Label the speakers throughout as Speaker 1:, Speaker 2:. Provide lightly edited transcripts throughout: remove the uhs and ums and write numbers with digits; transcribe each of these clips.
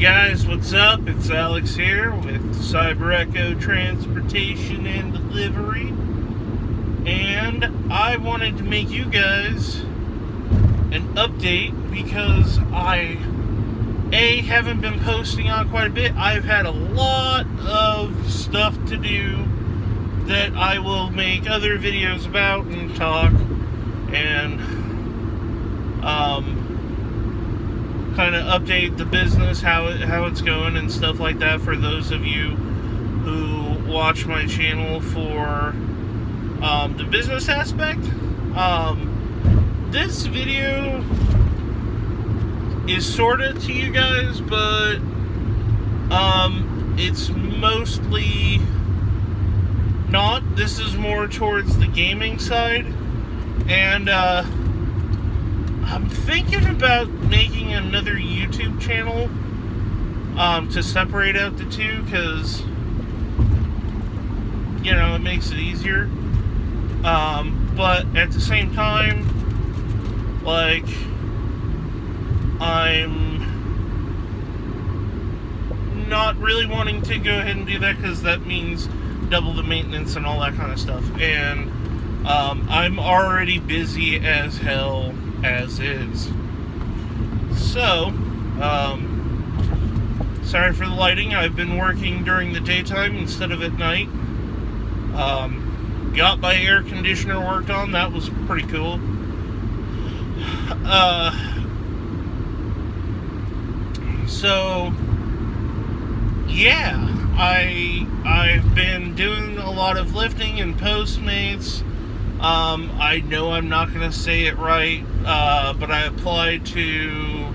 Speaker 1: Guys, what's up? It's Alex here with Cyber Echo Transportation and Delivery, and I wanted to make you guys an update because I haven't been posting on quite a bit. I've had a lot of stuff to do that I will make other videos about and talk and kind of update the business, how it's going and stuff like that for those of you who watch my channel for the business aspect. This video is sort of to you guys, but it's mostly not. This is more towards the gaming side, and I'm thinking about making another YouTube channel to separate out the two, because you know, it makes it easier, but at the same time, like, I'm not really wanting to go ahead and do that because that means double the maintenance and all that kind of stuff, and I'm already busy as hell as is. So, sorry for the lighting. I've been working during the daytime instead of at night. Got my air conditioner worked on. That was pretty cool. So yeah, I've been doing a lot of lifting and Postmates. I know I'm not going to say it right, but I applied to,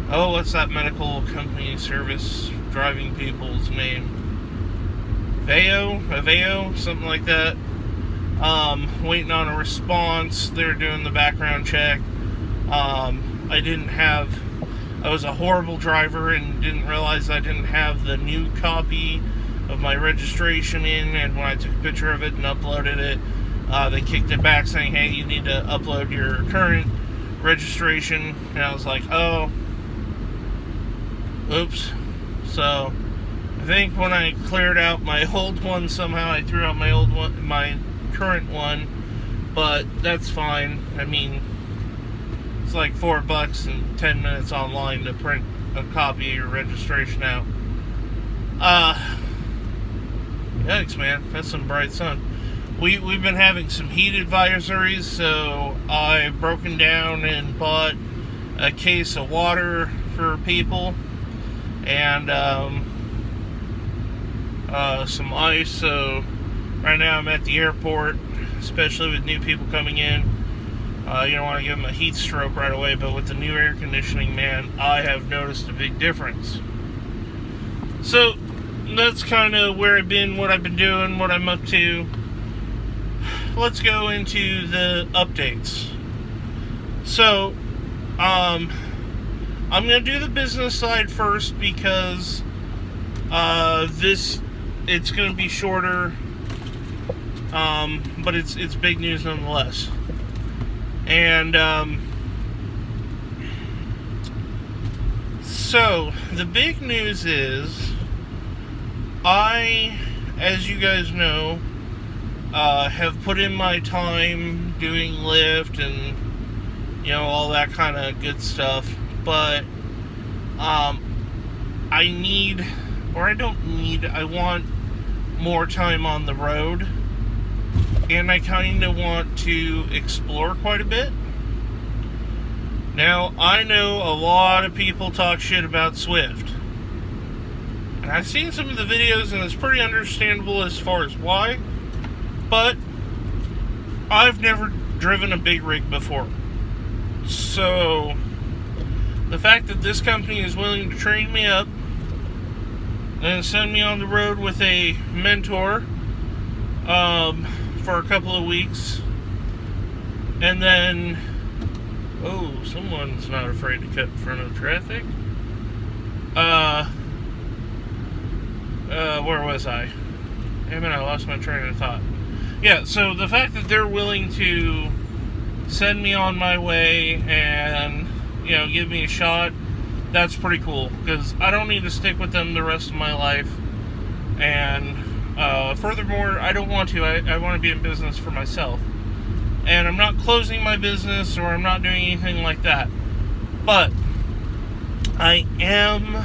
Speaker 1: what's that medical company service driving people's name? Aveo, something like that. Waiting on a response. They're doing the background check. I was a horrible driver and didn't realize I didn't have the new copy of my registration in, and when I took a picture of it and uploaded it, they kicked it back saying, hey, you need to upload your current registration. And I was like, oh, oops. So I think when I cleared out my old one, somehow I threw out my current one, but that's fine. I mean, it's like $4 and 10 minutes online to print a copy of your registration out. Yikes, man, that's some bright sun. We've been having some heat advisories, so I've broken down and bought a case of water for people, and some ice. So right now I'm at the airport, especially with new people coming in. You don't want to give them a heat stroke right away, but with the new air conditioning, man, I have noticed a big difference. So that's kind of where I've been, what I've been doing, what I'm up to. Let's go into the updates. So, I'm going to do the business side first because it's going to be shorter, but it's big news nonetheless. And so the big news is, as you guys know, have put in my time doing Lyft and, you know, all that kind of good stuff, but I want more time on the road, and I kind of want to explore quite a bit. Now, I know a lot of people talk shit about Swift, and I've seen some of the videos, and it's pretty understandable as far as why, but I've never driven a big rig before. So the fact that this company is willing to train me up and send me on the road with a mentor for a couple of weeks, and then someone's not afraid to cut in front of traffic. Where was I? Damn it, I lost my train of thought. Yeah, so the fact that they're willing to send me on my way and, you know, give me a shot that's pretty cool, because I don't need to stick with them the rest of my life. And furthermore, I don't want to. I want to be in business for myself. And I'm not closing my business, or I'm not doing anything like that. But I am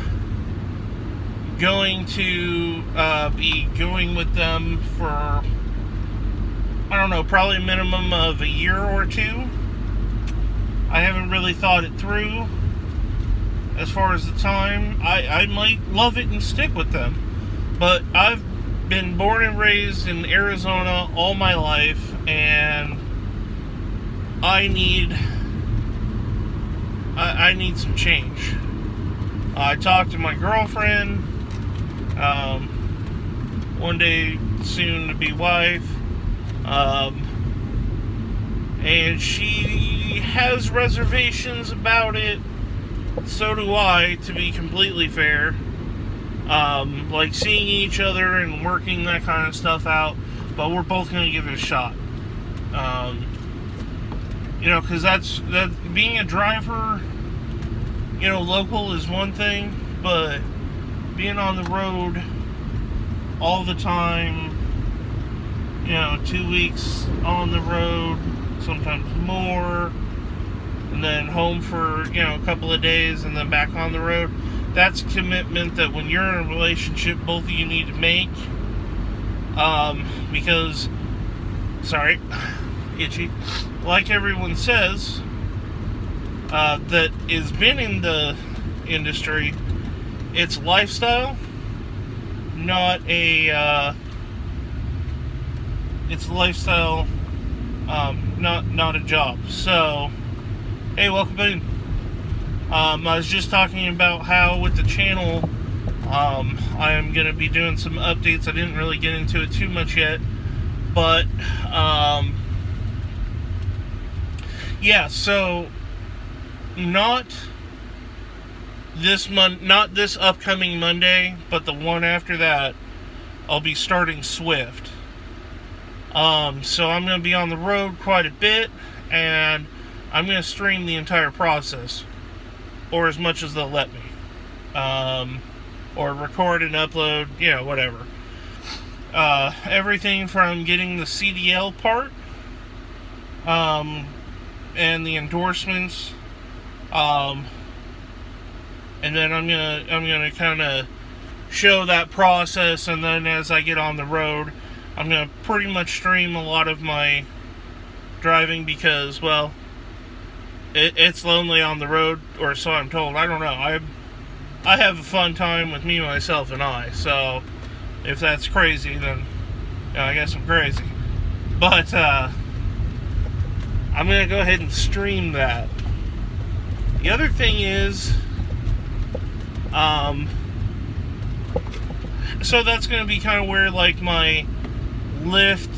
Speaker 1: going to be going with them for, I don't know, probably a minimum of a year or two. I haven't really thought it through as far as the time. I might love it and stick with them. But I've been born and raised in Arizona all my life, and I need some change. I talked to my girlfriend, one day soon to be wife, and she has reservations about it. So do I, to be completely fair. Like seeing each other and working that kind of stuff out, but we're both going to give it a shot. Because that being a driver, local is one thing, but being on the road all the time, 2 weeks on the road, sometimes more, and then home for, a couple of days, and then back on the road, that's a commitment that when you're in a relationship, both of you need to make, because, sorry, itchy, like everyone says, that has been in the industry, it's lifestyle, not a, it's lifestyle, not a job. So, hey, welcome in. I was just talking about how with the channel, I am going to be doing some updates. I didn't really get into it too much yet, but, yeah, so, not this upcoming Monday, but the one after that, I'll be starting Swift. So I'm going to be on the road quite a bit, and I'm going to stream the entire process, or as much as they'll let me, or record and upload, whatever. Everything from getting the CDL part, and the endorsements, and then I'm gonna kind of show that process, and then as I get on the road, I'm gonna pretty much stream a lot of my driving, because, well, it's lonely on the road, or so I'm told. I don't know. I have a fun time with me, myself, and I. So if that's crazy, then I guess I'm crazy. But I'm gonna go ahead and stream that. The other thing is, so that's going to be kind of where, like, my Lyft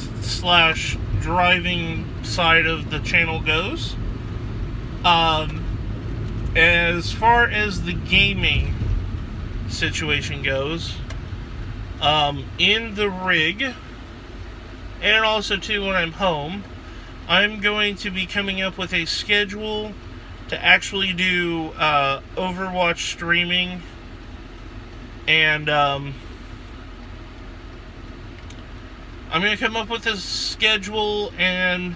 Speaker 1: / driving side of the channel goes. As far as the gaming situation goes, in the rig, and also too when I'm home, I'm going to be coming up with a schedule to actually do Overwatch streaming, and I'm going to come up with a schedule, and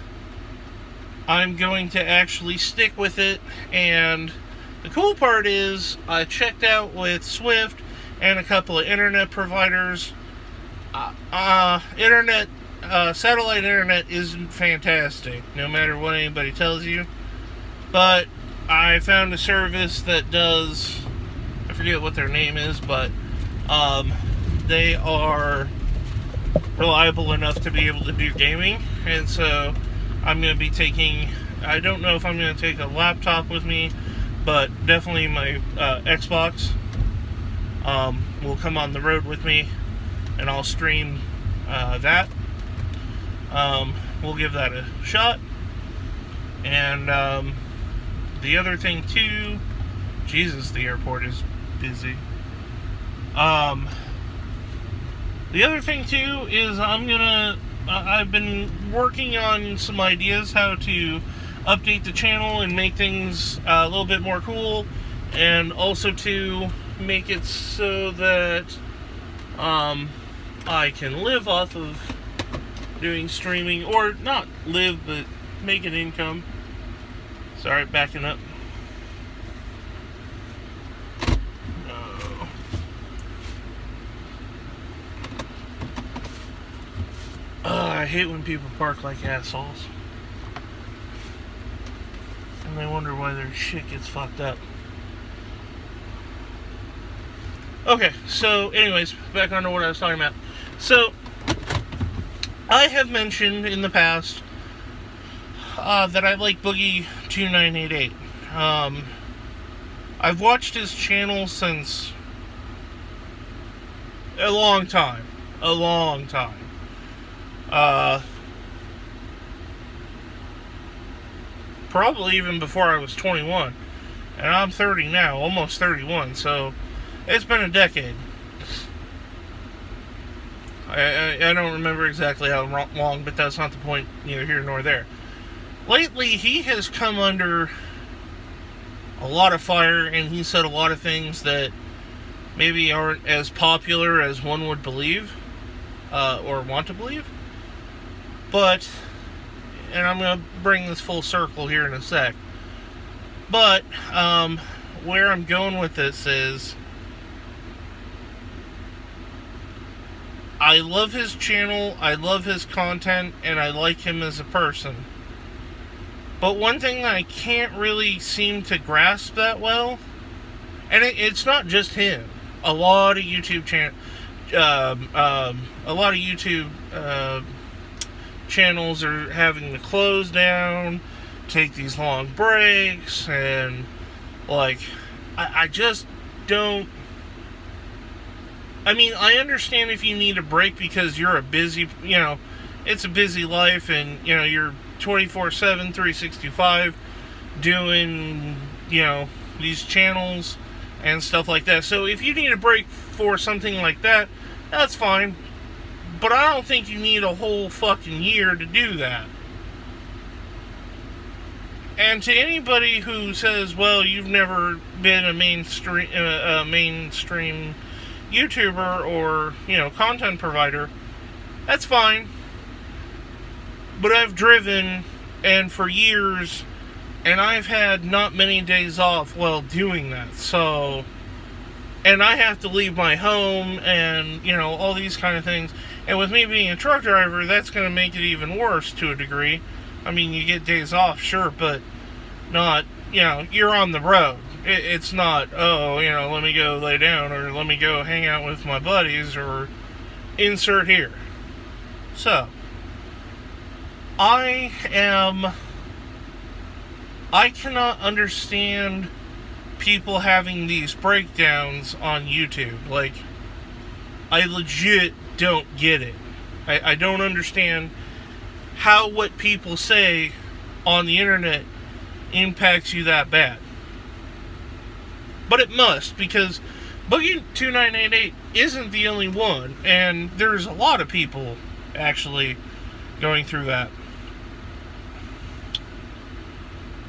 Speaker 1: I'm going to actually stick with it. And the cool part is, I checked out with Swift and a couple of internet providers. Satellite internet isn't fantastic, no matter what anybody tells you. But I found a service that does, I forget what their name is, but they are reliable enough to be able to do gaming. And so I'm going to be taking, I don't know if I'm going to take a laptop with me, but definitely my Xbox will come on the road with me, and I'll stream that. We'll give that a shot. And the other thing too, Jesus, the airport is busy. The other thing too is I've been working on some ideas how to update the channel and make things a little bit more cool, and also to make it so that I can live off of doing streaming, or not live, but make an income. Sorry, backing up. I hate when people park like assholes. And they wonder why their shit gets fucked up. Okay, so anyways, back on to what I was talking about. So, I have mentioned in the past that I like Boogie 2988. I've watched his channel since a long time. Probably even before I was 21. And I'm 30 now, almost 31, so it's been a decade. I don't remember exactly how long, but that's not the point, neither here nor there. Lately, he has come under a lot of fire, and he said a lot of things that maybe aren't as popular as one would believe, or want to believe. But, and I'm going to bring this full circle here in a sec, but where I'm going with this is, I love his channel, I love his content, and I like him as a person. But one thing that I can't really seem to grasp that well, and it's not just him. A lot of YouTube channels are having to close down, take these long breaks, and like, I just don't. I mean, I understand if you need a break because you're a busy, it's a busy life, and, you're 24/7, 365 doing, these channels and stuff like that. So if you need a break for something like that, that's fine. But I don't think you need a whole fucking year to do that. And to anybody who says, well, you've never been a mainstream YouTuber or, content provider, that's fine. But I've driven, and for years, and I've had not many days off while doing that. So, and I have to leave my home, and, all these kind of things. And with me being a truck driver, that's going to make it even worse to a degree. I mean, you get days off, sure, but not, you're on the road. It's not, let me go lay down, or let me go hang out with my buddies, or insert here. So, I cannot understand people having these breakdowns on YouTube. Like, I legit don't get it. I don't understand how what people say on the internet impacts you that bad. But it must, because Boogie 2988 isn't the only one, and there's a lot of people actually going through that.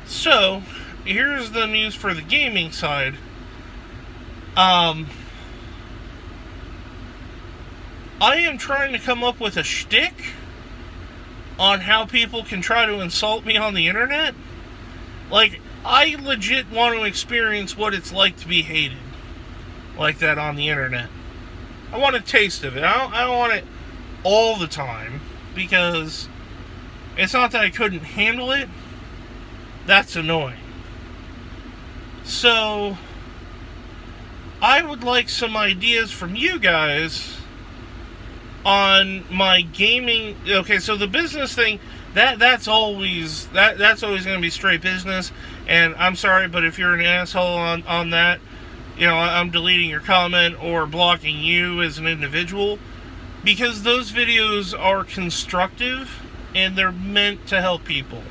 Speaker 1: So, here's the news for the gaming side. I am trying to come up with a shtick on how people can try to insult me on the internet. Like, I legit want to experience what it's like to be hated like that on the internet. I want a taste of it. I don't want it all the time, because it's not that I couldn't handle it. That's annoying. So, I would like some ideas from you guys on my gaming. Okay, so the business thing, that's always going to be straight business. And I'm sorry, but if you're an asshole on that, I'm deleting your comment or blocking you as an individual, because those videos are constructive and they're meant to help people.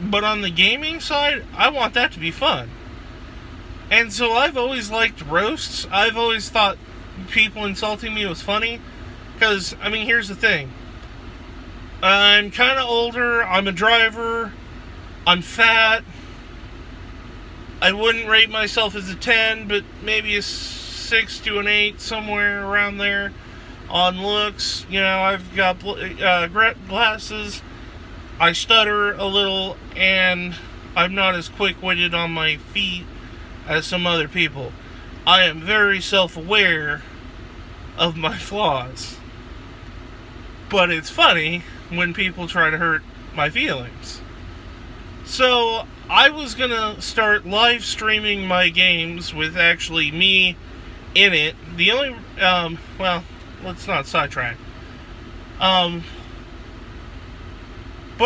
Speaker 1: But on the gaming side, I want that to be fun. And so I've always liked roasts. I've always thought people insulting me was funny. Because, here's the thing. I'm kind of older. I'm a driver. I'm fat. I wouldn't rate myself as a 10, but maybe a 6 to an 8, somewhere around there on looks. You know, I've got glasses. I stutter a little, and I'm not as quick-witted on my feet as some other people. I am very self-aware of my flaws. But it's funny when people try to hurt my feelings. So, I was gonna start live streaming my games with actually me in it. The only, well, let's not sidetrack. But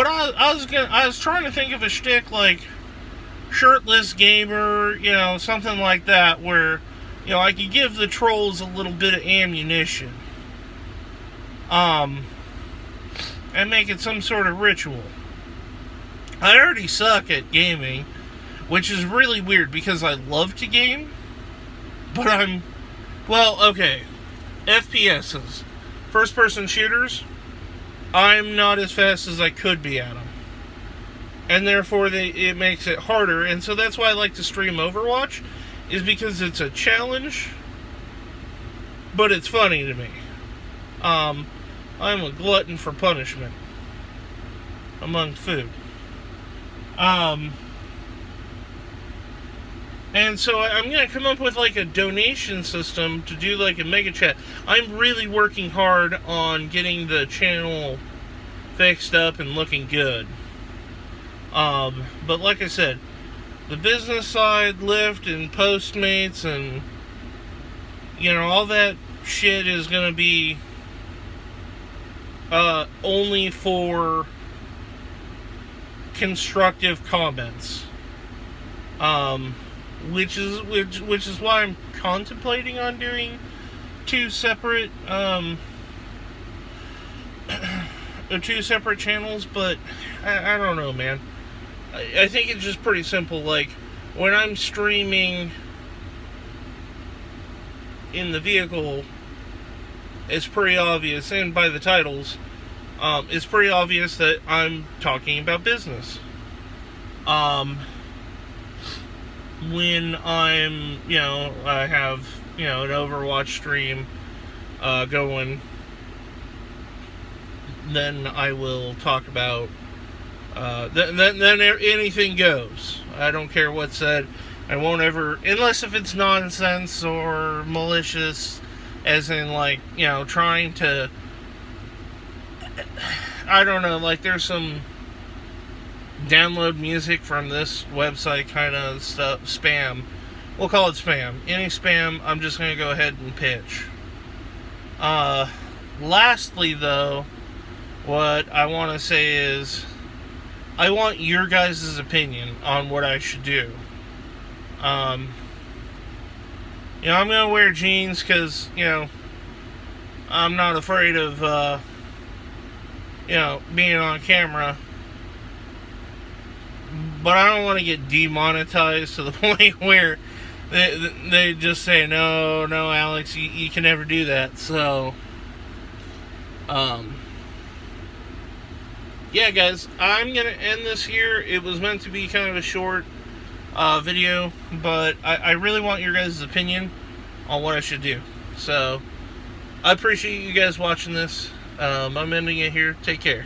Speaker 1: I was trying to think of a shtick like shirtless gamer, you know, something like that, where, you know, I could give the trolls a little bit of ammunition. And make it some sort of ritual. I already suck at gaming, which is really weird because I love to game, but okay, FPSs, first-person shooters, I'm not as fast as I could be at them. And therefore, it makes it harder. And so that's why I like to stream Overwatch, is because it's a challenge, but it's funny to me. I'm a glutton for punishment among food. And so I'm going to come up with like a donation system to do like a mega chat. I'm really working hard on getting the channel fixed up and looking good. But like I said, the business side, Lyft and Postmates and, you know, all that shit is going to be only for constructive comments. Which is why I'm contemplating on doing two separate channels, but I don't know, man. I think it's just pretty simple. Like, when I'm streaming in the vehicle, it's pretty obvious, and by the titles, it's pretty obvious that I'm talking about business. When I'm, you know, I have, you know, an Overwatch stream going, then I will talk about, then anything goes. I don't care what's said. I won't ever, unless if it's nonsense or malicious, as in, like, you know, trying to, I don't know, like, there's some download music from this website kind of stuff, spam. We'll call it spam. Any spam, I'm just going to go ahead and pitch. Lastly, though, what I want to say is, I want your guys' opinion on what I should do. You know, I'm going to wear jeans because, you know, I'm not afraid of, you know, being on camera. But I don't want to get demonetized to the point where they just say, no, Alex, you can never do that. So, yeah, guys, I'm going to end this here. It was meant to be kind of a short video, but I really want your guys' opinion on what I should do. So, I appreciate you guys watching this. I'm ending it here. Take care.